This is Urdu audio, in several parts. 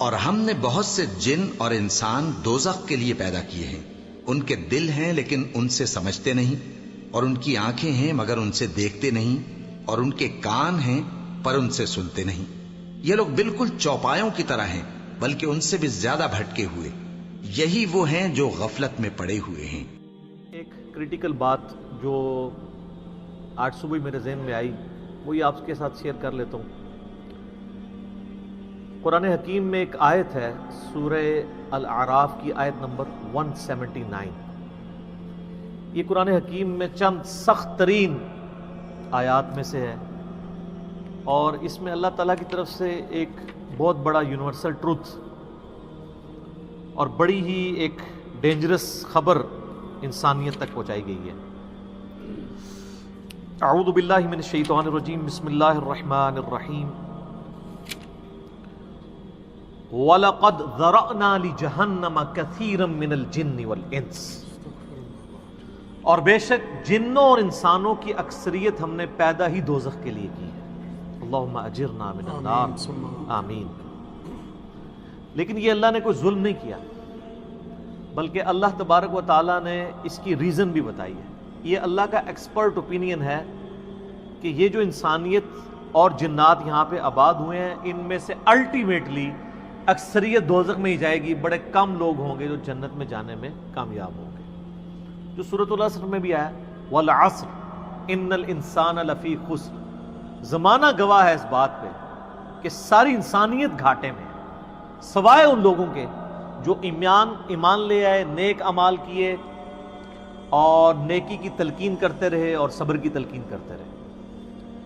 اور ہم نے بہت سے جن اور انسان دوزخ کے لیے پیدا کیے ہیں، ان کے دل ہیں لیکن ان سے سمجھتے نہیں، اور ان کی آنکھیں ہیں مگر ان سے دیکھتے نہیں، اور ان کے کان ہیں پر ان سے سنتے نہیں۔ یہ لوگ بالکل چوپایوں کی طرح ہیں، بلکہ ان سے بھی زیادہ بھٹکے ہوئے۔ یہی وہ ہیں جو غفلت میں پڑے ہوئے ہیں۔ ایک کریٹیکل بات جو آج صبح میرے ذہن میں آئی، وہی آپ کے ساتھ شیئر کر لیتا ہوں۔ قرآن حکیم میں ایک آیت ہے، سورہ الاعراف کی آیت نمبر 179۔ یہ قرآن حکیم میں چند سخت ترین آیات میں سے ہے، اور اس میں اللہ تعالیٰ کی طرف سے ایک بہت بڑا یونیورسل ٹروتھ اور بڑی ہی ایک ڈینجرس خبر انسانیت تک پہنچائی گئی ہے۔ اعوذ باللہ من الشیطان الرجیم، بسم اللہ الرحمن الرحیم۔ وَلَقَدْ ذَرَأْنَا لِجَهَنَّمَ كَثِيرًا مِنَ الْجِنِّ وَالْإِنسِ، اور بے شک جنوں اور انسانوں کی اکثریت ہم نے پیدا ہی دوزخ کے لیے کی ہے۔ اللہم اجرنا من النار، آمین۔ لیکن یہ اللہ نے کوئی ظلم نہیں کیا، بلکہ اللہ تبارک و تعالیٰ نے اس کی ریزن بھی بتائی ہے۔ یہ اللہ کا ایکسپرٹ اوپینین ہے کہ یہ جو انسانیت اور جنات یہاں پہ آباد ہوئے ہیں، ان میں سے الٹیمیٹلی اکثریت دوزخ میں ہی جائے گی، بڑے کم لوگ ہوں گے جو جنت میں جانے میں کامیاب ہوں گے۔ جو سورۃ العصر میں بھی آیا، وَالْعَصْرِ إِنَّ الْإِنسَانَ لَفِي خُسْرٍ، زمانہ گواہ ہے اس بات پہ کہ ساری انسانیت گھاٹے میں ہے، سوائے ان لوگوں کے جو ایمان لے آئے، نیک اعمال کیے اور نیکی کی تلقین کرتے رہے اور صبر کی تلقین کرتے رہے۔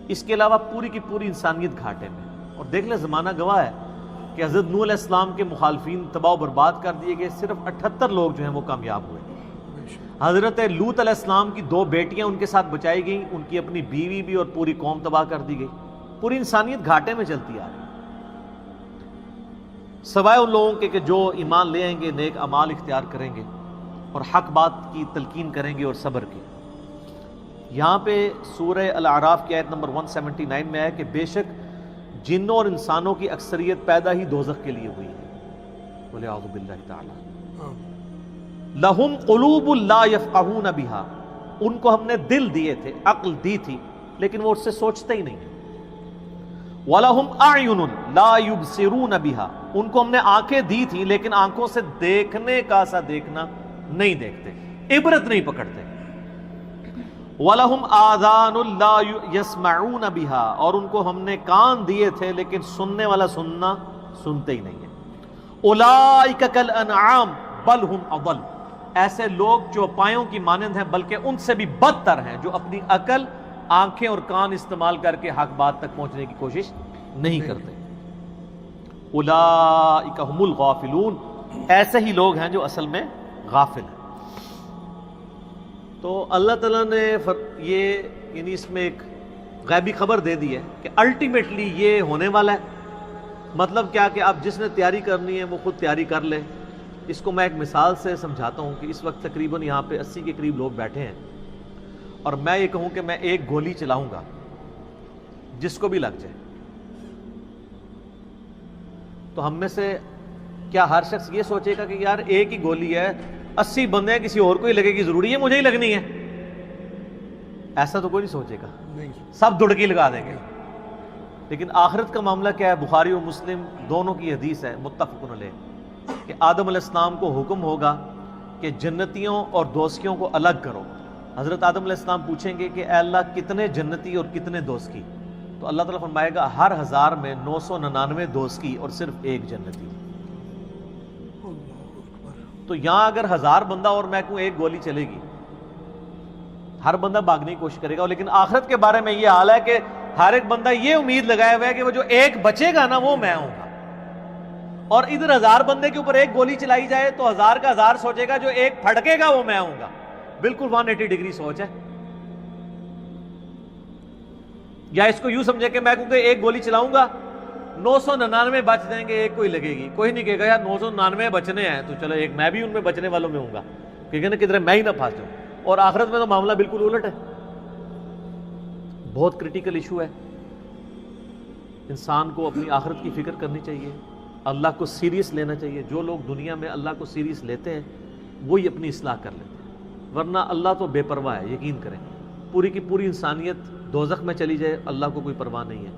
اس کے علاوہ پوری کی پوری انسانیت گھاٹے میں۔ اور دیکھ لیں، زمانہ گواہ ہے کہ حضرت نوح علیہ السلام کے مخالفین تباہ و برباد کر دیے گئے، صرف 78 لوگ جو ہیں وہ کامیاب ہوئے۔ حضرت لوط علیہ السلام کی 2 بیٹیاں ان کے ساتھ بچائی گئیں، ان کی اپنی بیوی بھی اور پوری قوم تباہ کر دی گئی۔ پوری انسانیت گھاٹے میں چلتی آ رہی ہے، سوائے ان لوگوں کے کہ جو ایمان لے آئیں گے، نیک اعمال اختیار کریں گے اور حق بات کی تلقین کریں گے اور صبر کی۔ یہاں پہ سورہ الاعراف کی آیت نمبر 179 میں ہے کہ بے شک جنوں اور انسانوں کی اکثریت پیدا ہی دوزخ کے لیے ہوئی ہے۔ بولے اعوذ باللہ تعالی۔ لہم قلوب لا یفقہون بہا، ان کو ہم نے دل دیے تھے، عقل دی تھی، لیکن وہ اس سے سوچتے ہی نہیں۔ وَلَهُمْ أَعْيُنٌ لَا يُبْصِرُونَ بِهَا، ان کو ہم نے آنکھیں دی تھی لیکن آنکھوں سے دیکھنے کا سا دیکھنا نہیں دیکھتے، عبرت نہیں پکڑتے۔ وَلَهُمْ آذَانٌ لَا يَسْمَعُونَ بِهَا، اور ان کو ہم نے کان دیے تھے لیکن سننے والا سننا سنتے ہی نہیں ہے۔ أُولَئِكَ كَالْأَنْعَامِ بَلْ هُمْ أَضَلُّ، ایسے لوگ چوپایوں کی مانند ہیں بلکہ ان سے بھی بدتر ہیں، جو اپنی عقل، آنکھیں اور کان استعمال کر کے حق بات تک پہنچنے کی کوشش نہیں کرتے۔ اولئک هم الغافلون، ایسے ہی لوگ ہیں جو اصل میں غافل ہیں۔ تو اللہ تعالیٰ نے یہ یعنی اس میں ایک غیبی خبر دے دی ہے کہ الٹیمیٹلی یہ ہونے والا ہے۔ مطلب کیا کہ اب جس نے تیاری کرنی ہے وہ خود تیاری کر لے۔ اس کو میں ایک مثال سے سمجھاتا ہوں کہ اس وقت تقریباً یہاں پہ 80 کے قریب لوگ بیٹھے ہیں، اور میں یہ کہوں کہ میں ایک گولی چلاؤں گا، جس کو بھی لگ جائے، تو ہم میں سے کیا ہر شخص یہ سوچے گا کہ یار ایک ہی گولی ہے، 80 بندے ہیں، کسی اور کو ہی لگے گی، ضروری ہے مجھے ہی لگنی ہے؟ ایسا تو کوئی نہیں سوچے گا، سب دڑکی لگا دیں گے۔ لیکن آخرت کا معاملہ کیا ہے؟ بخاری و مسلم دونوں کی حدیث ہے، متفق علیہ، کہ آدم علیہ السلام کو حکم ہوگا کہ جنتیوں اور دوزخیوں کو الگ کرو۔ حضرت آدم علیہ السلام پوچھیں گے کہ اے اللہ کتنے جنتی اور کتنے دوزخی؟ تو اللہ تعالیٰ فرمائے گا ہر 1000 میں 999 دوزخی اور صرف ایک جنتی۔ تو یہاں اگر 1000 بندہ اور میں کہوں ایک گولی چلے گی، ہر بندہ بھاگنے کی کوشش کرے گا، لیکن آخرت کے بارے میں یہ حال ہے کہ ہر ایک بندہ یہ امید لگائے ہوئے ہے کہ وہ جو ایک بچے گا نا وہ میں ہوں گا۔ اور ادھر 1000 بندے کے اوپر ایک گولی چلائی جائے تو 1000 کا 1000 سوچے گا جو ایک پھڑکے گا وہ میں ہوں گا۔ بالکل 180 ڈگری سوچ ہے۔ یا اس کو یوں سمجھے کہ میں کہوں کہ ایک گولی چلاؤں گا، 999 بچ جائیں گے، ایک کوئی لگے گی، کوئی نہیں کہے گا یار 999 بچنے ہیں تو چلو ایک میں بھی ان میں بچنے والوں میں ہوں گا، کیونکہ نا کدھر میں ہی نہ پھنس جاؤں۔ اور آخرت میں تو معاملہ بالکل الٹ ہے۔ بہت کریٹیکل ایشو ہے، انسان کو اپنی آخرت کی فکر کرنی چاہیے، اللہ کو سیریس لینا چاہیے. جو لوگ دنیا میں اللہ کو سیریس لیتے ہیں وہی اپنی اصلاح کر لیتے ہیں، ورنہ اللہ تو بے پرواہ ہے. یقین کریں پوری کی پوری انسانیت دوزخ میں چلی جائے اللہ کو کوئی پرواہ نہیں ہے،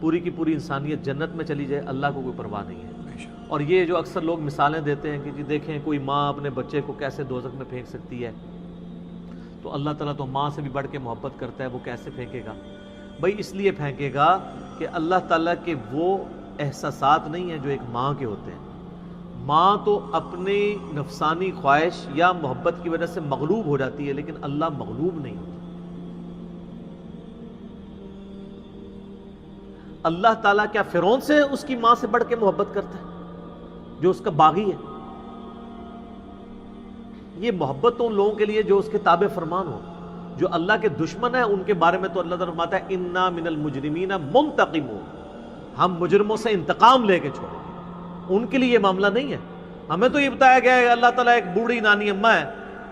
پوری کی پوری انسانیت جنت میں چلی جائے اللہ کو کوئی پرواہ نہیں ہے. اور یہ جو اکثر لوگ مثالیں دیتے ہیں کہ جی دیکھیں کوئی ماں اپنے بچے کو کیسے دوزخ میں پھینک سکتی ہے، تو اللہ تعالیٰ تو ماں سے بھی بڑھ کے محبت کرتا ہے، وہ کیسے پھینکے گا؟ بھائی اس لیے پھینکے گا کہ اللہ تعالیٰ کے وہ احساسات نہیں ہیں جو ایک ماں کے ہوتے ہیں. ماں تو اپنی نفسانی خواہش یا محبت کی وجہ سے مغلوب ہو جاتی ہے، لیکن اللہ مغلوب نہیں ہوتا. اللہ تعالیٰ کیا فرعون سے اس کی ماں سے بڑھ کے محبت کرتا ہے جو اس کا باغی ہے؟ یہ محبت تو ان لوگوں کے لیے جو اس کے تابع فرمان ہو. جو اللہ کے دشمن ہیں ان کے بارے میں تو اللہ تعالیٰ فرماتا ہے انا من المجرمین منتقمون، ہم مجرموں سے انتقام لے کے چھوڑیں گے. ان کے لیے یہ معاملہ نہیں ہے. ہمیں تو یہ بتایا گیا ہے اللہ تعالیٰ ایک بوڑھی نانی اماں ہے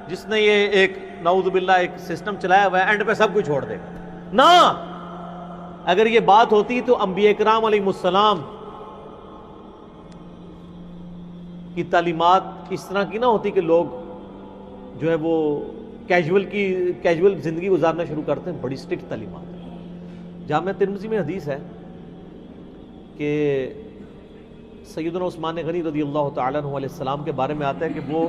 جس نے یہ ایک نعوذ باللہ ایک سسٹم چلایا ہوا ہے، اینڈ پہ سب کچھ چھوڑ دے گا. نہ، اگر یہ بات ہوتی تو انبیاء کرام علیہ السلام کی تعلیمات اس طرح کی نہ ہوتی کہ لوگ جو ہے وہ کیجول زندگی گزارنا شروع کرتے ہیں. بڑی سٹرکٹ تعلیمات ہے. جامعہ ترمذی میں حدیث ہے کہ سیدنا عثمان غنی رضی اللہ تعالیٰ عنہ علیہ السلام کے بارے میں آتا ہے کہ وہ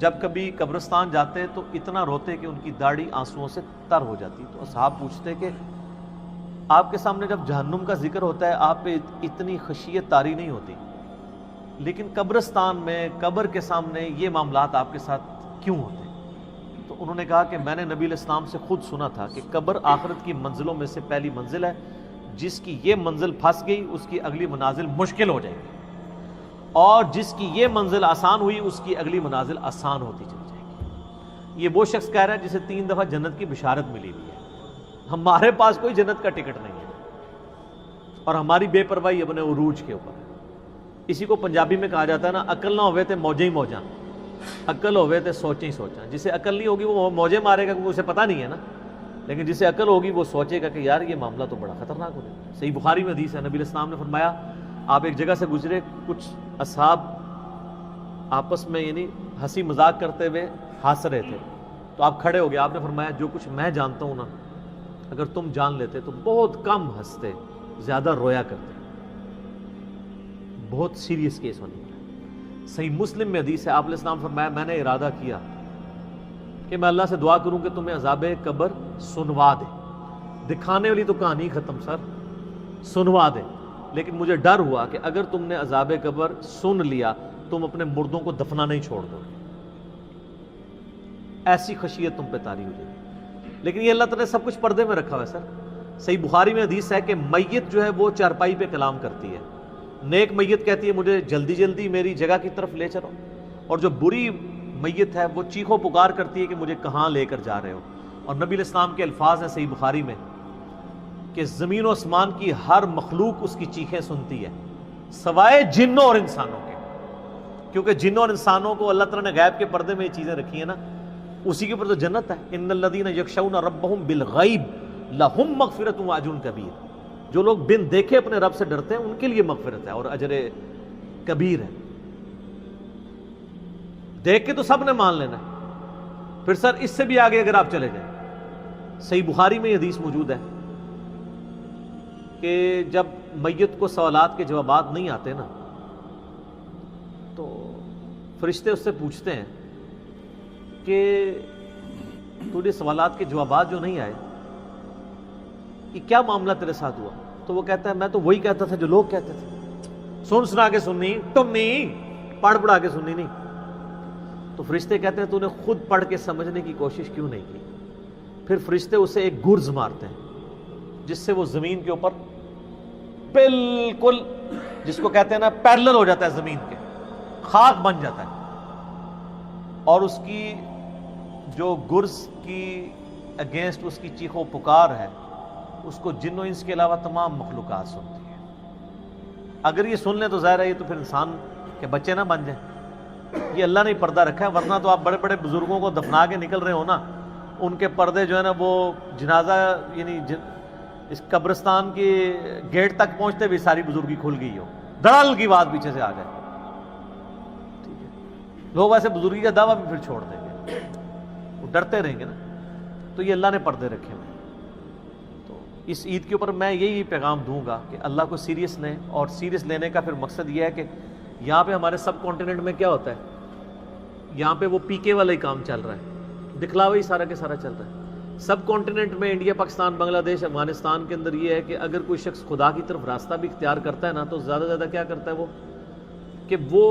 جب کبھی قبرستان جاتے تو اتنا روتے کہ ان کی داڑھی آنسوؤں سے تر ہو جاتی. تو اصحاب پوچھتے کہ آپ کے سامنے جب جہنم کا ذکر ہوتا ہے آپ پہ اتنی خشیت طاری نہیں ہوتی، لیکن قبرستان میں قبر کے سامنے یہ معاملات آپ کے ساتھ کیوں ہوتے ہیں؟ تو انہوں نے کہا کہ میں نے نبی علیہ السلام سے خود سنا تھا کہ قبر آخرت کی منزلوں میں سے پہلی منزل ہے، جس کی یہ منزل پھنس گئی اس کی اگلی منازل مشکل ہو جائے گی، اور جس کی یہ منزل آسان ہوئی اس کی اگلی منازل آسان ہوتی چلی جائے گی. یہ وہ شخص کہہ رہا ہے جسے 3 دفعہ جنت کی بشارت ملی ہوئی ہے. ہمارے پاس کوئی جنت کا ٹکٹ نہیں ہے اور ہماری بے پرواہی اپنے عروج کے اوپر ہے. اسی کو پنجابی میں کہا جاتا ہے نا، عقل نہ ہوئے تے موجیں ہی موجاں، عقل ہوئے تے سوچیں ہی سوچاں. جسے عقل نہیں ہوگی وہ موجیں مارے گا کیونکہ اسے پتہ نہیں ہے نا، لیکن جسے عقل ہوگی وہ سوچے گا کہ یار یہ معاملہ تو بڑا خطرناک ہو جائے. صحیح بخاری میں حدیث ہے، نبی علیہ السلام نے فرمایا آپ ایک جگہ سے گزرے، کچھ اصحاب آپس میں یعنی ہنسی مذاق کرتے ہوئے ہنس رہے تھے، تو آپ کھڑے ہو گئے. آپ نے فرمایا جو کچھ میں جانتا ہوں نا اگر تم جان لیتے تو بہت کم ہنستے، زیادہ رویا کرتے. بہت سیریس کیس ہونے والا. صحیح مسلم میں حدیث ہے، آپ علیہ السلام فرمایا میں نے ارادہ کیا کہ میں اللہ سے دعا کروں کہ تمہیں عذاب قبر سنوا دے. دکھانے والی تو کہانی ختم سر، سنوا دے. لیکن مجھے ڈر ہوا کہ اگر تم نے عذاب قبر سن لیا تم اپنے مردوں کو دفنا نہیں چھوڑ دو، ایسی خشیت تم پہ طاری ہو جائے. لیکن یہ اللہ تعالیٰ نے سب کچھ پردے میں رکھا ہوا ہے سر. صحیح بخاری میں حدیث ہے کہ میت جو ہے وہ چارپائی پہ کلام کرتی ہے. نیک میت کہتی ہے مجھے جلدی جلدی میری جگہ کی طرف لے چلو، اور جو بری میت ہے وہ چیخو پکار کرتی ہے کہ مجھے کہاں لے کر جا رہے ہو. اور نبی علیہ السلام کے الفاظ ہیں صحیح بخاری میں کہ زمین و آسمان کی ہر مخلوق اس کی چیخیں سنتی ہے سوائے جنوں اور انسانوں کے، کیونکہ جنوں اور انسانوں کو اللہ تعالیٰ نے غیب کے پردے میں یہ چیزیں رکھی ہیں نا، اسی کے اوپر تو جنت ہے. ان الذین یخشون ربهم بالغیب لہم مغفرۃ واجر کبیر. جو لوگ بن دیکھے اپنے رب سے ڈرتے ہیں ان کے لیے مغفرت ہے اور اجر کبیر ہے. دیکھ کے تو سب نے مان لینا ہے. پھر سر اس سے بھی آگے اگر آپ چلے جائیں، صحیح بخاری میں یہ حدیث موجود ہے کہ جب میت کو سوالات کے جوابات نہیں آتے نا تو فرشتے اس سے پوچھتے ہیں کہ تجھے سوالات کے جوابات جو نہیں آئے یہ کیا معاملہ تیرے ساتھ ہوا؟ تو وہ کہتا ہے میں تو وہی کہتا تھا جو لوگ کہتے تھے، سن سنا کے سننی تم نہیں، پڑھ پڑھا کے سننی نہیں. تو فرشتے کہتے ہیں تو نے خود پڑھ کے سمجھنے کی کوشش کیوں نہیں کی؟ پھر فرشتے اسے ایک گرز مارتے ہیں جس سے وہ زمین کے اوپر بالکل، جس کو کہتے ہیں نا پیرلل ہو جاتا ہے، زمین کے خاک بن جاتا ہے. اور اس کی جو گرز کی اگینسٹ اس کی چیخ و پکار ہے اس کو جن و انس کے علاوہ تمام مخلوقات سنتی ہے. اگر یہ سن لیں تو ظاہر ہے یہ تو پھر انسان کے بچے نہ بن جائیں. یہ اللہ نے پردہ رکھا ہے، ورنہ تو آپ بڑے بڑے بزرگوں کو دفنا کے نکل رہے ہو نا، ان کے پردے جو ہے نا وہ جنازہ یعنی اس قبرستان کے گیٹ تک پہنچتے بھی ساری بزرگی کھل گئی ہو، دڑل کی بات پیچھے سے آ جائے. ٹھیک ہے, لوگ ایسے بزرگی کا دعویٰ بھی پھر چھوڑ دیں گے, وہ ڈرتے رہیں گے نا. تو یہ اللہ نے پردے رکھے ہوئے. تو اس عید کے اوپر میں یہی پیغام دوں گا کہ اللہ کو سیریس لیں, اور سیریس لینے کا پھر مقصد یہ ہے کہ یہاں پہ ہمارے سب کانٹیننٹ میں کیا ہوتا ہے, یہاں پہ وہ پی کے والا ہی کام چل رہا ہے, دکھلاوا ہی سارا کے سارا چل رہا ہے. سب کانٹیننٹ میں انڈیا, پاکستان, بنگلہ دیش, افغانستان کے اندر یہ ہے کہ اگر کوئی شخص خدا کی طرف راستہ بھی اختیار کرتا ہے نا, تو زیادہ زیادہ کیا کرتا ہے وہ, کہ وہ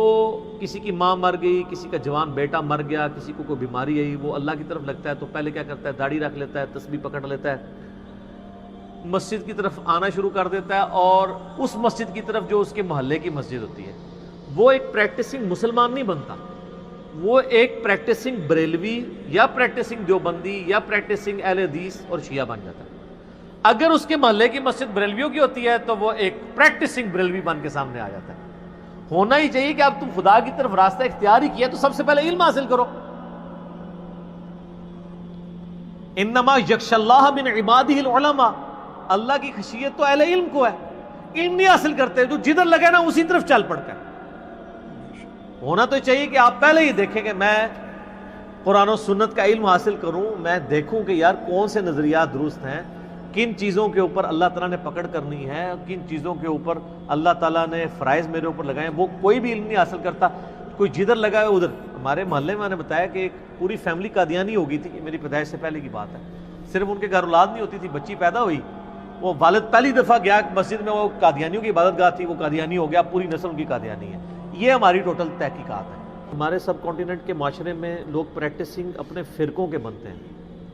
کسی کی ماں مر گئی, کسی کا جوان بیٹا مر گیا, کسی کو کوئی بیماری آئی, وہ اللہ کی طرف لگتا ہے تو پہلے کیا کرتا ہے, داڑھی رکھ لیتا ہے, تسبیح پکڑ لیتا ہے, مسجد کی طرف آنا شروع کر دیتا ہے, اور اس مسجد کی طرف جو اس کے محلے کی مسجد ہوتی ہے, وہ ایک پریکٹسنگ مسلمان نہیں بنتا, وہ ایک پریکٹسنگ بریلوی یا پریکٹسنگ دیوبندی یا پریکٹسنگ اہل حدیث اور شیعہ بن جاتا ہے. اگر اس کے محلے کی مسجد بریلویوں کی ہوتی ہے تو وہ ایک پریکٹسنگ بریلوی بن کے سامنے آ جاتا ہے. ہونا ہی چاہیے کہ اب تم خدا کی طرف راستہ اختیار ہی کیا تو سب سے پہلے علم حاصل کرو. انما یخشی اللہ من عبادہ العلماء, اللہ کی خشیت تو اہل علم کو ہے. علم نہیں حاصل کرتے, جو جدھر لگے نا اسی طرف چل پڑتا ہے. ہونا تو چاہیے کہ آپ پہلے ہی دیکھیں کہ میں قرآن و سنت کا علم حاصل کروں, میں دیکھوں کہ یار کون سے نظریات درست ہیں, کن چیزوں کے اوپر اللہ تعالیٰ نے پکڑ کرنی ہے, کن چیزوں کے اوپر اللہ تعالیٰ نے فرائض میرے اوپر لگائے ہیں. وہ کوئی بھی علم نہیں حاصل کرتا, کوئی جدھر لگا ہے ادھر. ہمارے محلے میں نے بتایا کہ ایک پوری فیملی قادیانی ہو گئی تھی, میری پیدائش سے پہلے کی بات ہے. صرف ان کے گھر اولاد نہیں ہوتی تھی, بچی پیدا ہوئی, وہ والد پہلی دفعہ گیا مسجد میں, وہ قادیانیوں کی عبادت گاہ تھی, وہ قادیانی ہو گیا, پوری نسل ان کی قادیانی ہے. یہ ہماری ٹوٹل تحقیقات ہے. ہمارے سب کانٹیننٹ کے معاشرے میں لوگ پریکٹسنگ اپنے فرقوں کے بنتے ہیں,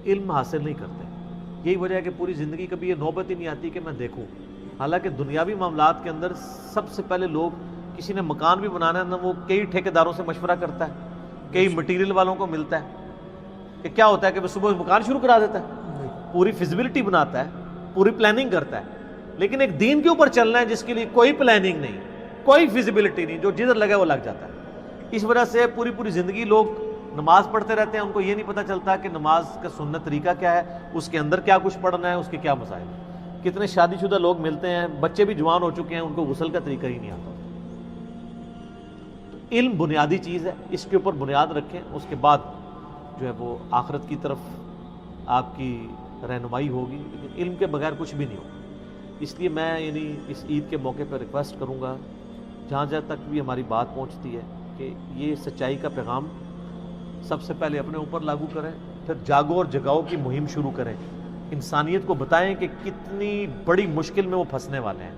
علم حاصل نہیں کرتے. یہی وجہ ہے کہ پوری زندگی کبھی یہ نوبت ہی نہیں آتی کہ میں دیکھوں. حالانکہ دنیاوی معاملات کے اندر سب سے پہلے لوگ, کسی نے مکان بھی بنانا ہے نا, وہ کئی ٹھیکیداروں سے مشورہ کرتا ہے, کئی مٹیریل والوں کو ملتا ہے. کہ کیا ہوتا ہے کہ وہ صبح مکان شروع کرا دیتا ہے, پوری فیزیبلٹی بناتا ہے, پوری پلاننگ کرتا ہے. لیکن ایک دین کے اوپر چلنا ہے جس کے لیے کوئی پلاننگ نہیں, کوئی فیزیبلٹی نہیں, جو جدھر لگا وہ لگ جاتا ہے. اس وجہ سے پوری زندگی لوگ نماز پڑھتے رہتے ہیں, ان کو یہ نہیں پتہ چلتا کہ نماز کا سنت طریقہ کیا ہے, اس کے اندر کیا کچھ پڑھنا ہے, اس کے کیا مسائل ہیں. کتنے شادی شدہ لوگ ملتے ہیں, بچے بھی جوان ہو چکے ہیں, ان کو غسل کا طریقہ ہی نہیں آتا. علم بنیادی چیز ہے, اس کے اوپر بنیاد رکھیں, اس کے بعد جو ہے وہ آخرت کی طرف آپ کی رہنمائی ہوگی. لیکن علم کے بغیر کچھ بھی نہیں ہوگا. اس لیے میں اس عید کے موقع پر ریکویسٹ کروں گا, جہاں تک بھی ہماری بات پہنچتی ہے, کہ یہ سچائی کا پیغام سب سے پہلے اپنے اوپر لاگو کریں, پھر جاگو اور جگاؤ کی مہم شروع کریں. انسانیت کو بتائیں کہ کتنی بڑی مشکل میں وہ پھنسنے والے ہیں,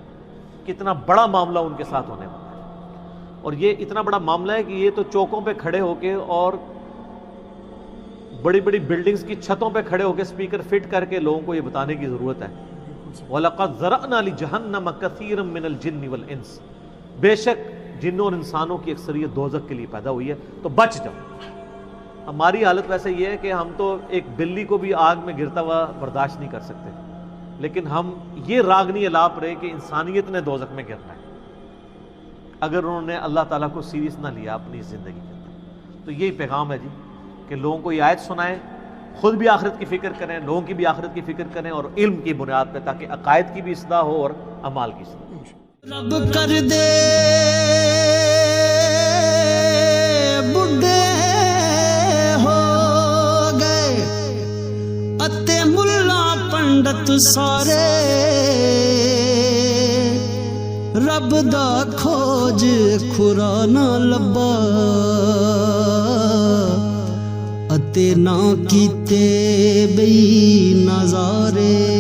کتنا بڑا معاملہ ان کے ساتھ ہونے والا ہے. اور یہ اتنا بڑا معاملہ ہے کہ یہ تو چوکوں پہ کھڑے ہو کے اور بڑی بلڈنگز کی چھتوں پہ کھڑے ہو کے اسپیکر فٹ کر کے لوگوں کو یہ بتانے کی ضرورت ہے. وَلَقَدْ ذَرَأْنَا لِجَهَنَّمَ كَثِيرًا مِنَ الْجِنِّ وَالْإِنسِ, بے شک جنوں اور انسانوں کی اکثریت دوزخ کے لیے پیدا ہوئی ہے, تو بچ جاؤ. ہماری حالت ویسے یہ ہے کہ ہم تو ایک بلی کو بھی آگ میں گرتا ہوا برداشت نہیں کر سکتے, لیکن ہم یہ راگنی الاپ رہے کہ انسانیت نے دوزخ میں گرنا ہے اگر انہوں نے اللہ تعالیٰ کو سیریس نہ لیا اپنی زندگی کے اندر. تو یہی پیغام ہے جی, کہ لوگوں کو یہ آیت سنائیں, خود بھی آخرت کی فکر کریں, لوگوں کی بھی آخرت کی فکر کریں, اور علم کی بنیاد پہ, تاکہ عقائد کی بھی اصلاح ہو اور اعمال کی اصلاح. رب کر دے بڈھے ہو گئے اتے ملا پنڈت سارے, رب دا کھوج کھرا نہ لبا اتے نہ کیتے بئی نظارے.